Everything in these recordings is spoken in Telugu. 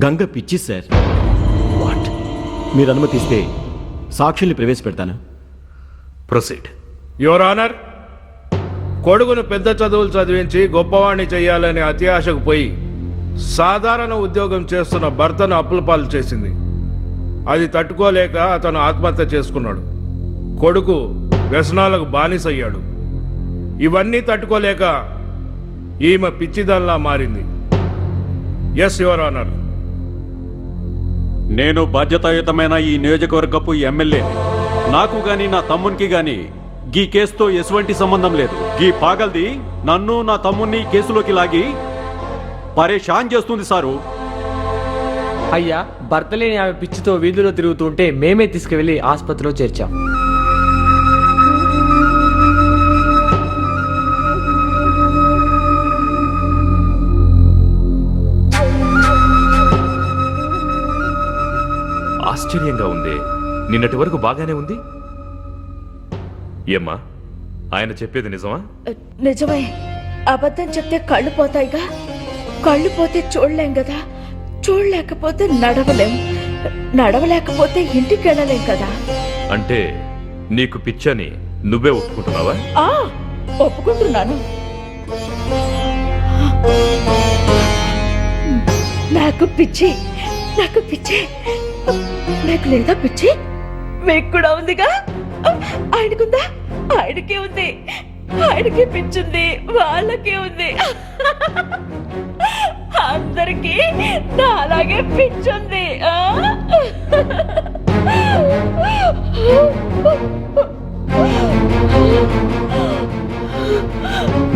గంగ పిచ్చి సార్. వాట్? మీరు అనుమతిస్తే సాక్షుల్ని ప్రవేశపెడతాను. ప్రొసీడ్. యువర్ ఆనర్, కొడుకును పెద్ద చదువులు చదివించి గొప్పవాణ్ణి చెయ్యాలనే అత్యాశకు పోయి సాధారణ ఉద్యోగం చేస్తున్న భర్తను అప్పుల పాలు చేసింది. అది తట్టుకోలేక అతను ఆత్మహత్య చేసుకున్నాడు. కొడుకు వ్యసనాలకు బానిసయ్యాడు. ఇవన్నీ తట్టుకోలేక ఈమె పిచ్చిదల్లా మారింది. Yes your honour. నేను బాధ్యతాయుతమైన ఈ నియోజకవర్గపు ఎమ్మెల్యే. నాకు గాని నా తమ్మునికి గాని గీ కేసుతో ఎటువంటి సంబంధం లేదు. గీ పాగల్ది నన్ను నా తమ్మున్ని కేసులోకి లాగి పరేషాన్ చేస్తుంది సారు. అయ్యా, భర్త లేని ఆమె పిచ్చితో వీధుల్లో తిరుగుతుంటే మేమే తీసుకువెళ్ళి ఆసుపత్రిలో చేర్చాం. ఆశ్చర్యంగా ఉంది. నిన్నటి వరకు బాగానే ఉంది. ఏమ్మా, ఆయన చెప్పేది నిజమా? నిజమే. అబద్ధం చెప్తే కళ్ళు పోతాయిగా. కళ్ళు పోతే చూడలేం కదా. చూడలేకపోతే నడవలేం. నడవలేకపోతే ఇంటికి వెళ్ళలేం కదా. అంటే నీకు పిచ్చని నువ్వే ఒప్పుకుంటున్నావా? ఒప్పుకుంటున్నాను. నాకు పిచ్చి. నాకు పిచ్చి. నాకు లేదా పిచ్చి? మీకు కూడా ఉందిగా. ఆయనకుందా? ఆయనకే ఉంది. ఆయనకే పిచ్చుంది. వాళ్ళకే ఉంది. అందరికీ నా అలాగే పిచ్చుంది.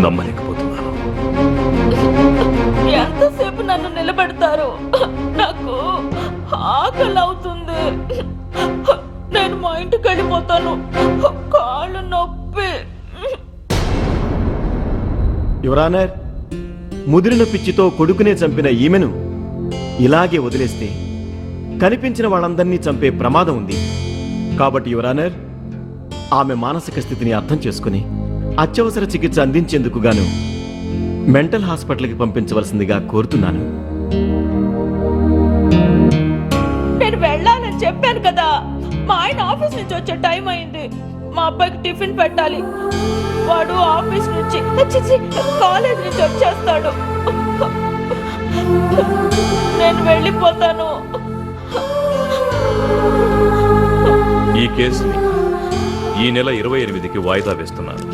నమ్మలేకపోతున్నాను. ఎంతసేపు నన్ను నిలబెడతారు? నాకు ఆకలి అవుతుంది. నేను మా ఇంటికి వెళ్ళిపోతాను. కాళ్ళు నొప్పి. యువర్ ఆనర్, ముదిరిన పిచ్చితో కొడుకునే చంపిన ఈమెను ఇలాగే వదిలేస్తే కనిపించిన వాళ్ళందరినీ చంపే ప్రమాదం ఉంది. కాబట్టి యువర్ ఆనర్, ఆమె మానసిక స్థితిని అర్థం చేసుకుని అత్యవసర చికిత్స అందించేందుకు గాను మెంటల్ హాస్పిటల్కి పంపించవలసిందిగా కోరుతున్నాను. నేను వెళ్ళాలని చెప్పాను కదా. మా ఆయన ఆఫీస్ నుంచి వచ్చే టైం అయింది. మా అబ్బాయికి టిఫిన్ పెట్టాలి. వాడు ఆఫీస్ నుంచి కాలేజ్ నుంచి వచ్చేస్తాడు. నేను వెళ్ళిపోతాను. ఈ కేసుని ఈ నెల 28కి వాయిదా వేస్తున్నాను.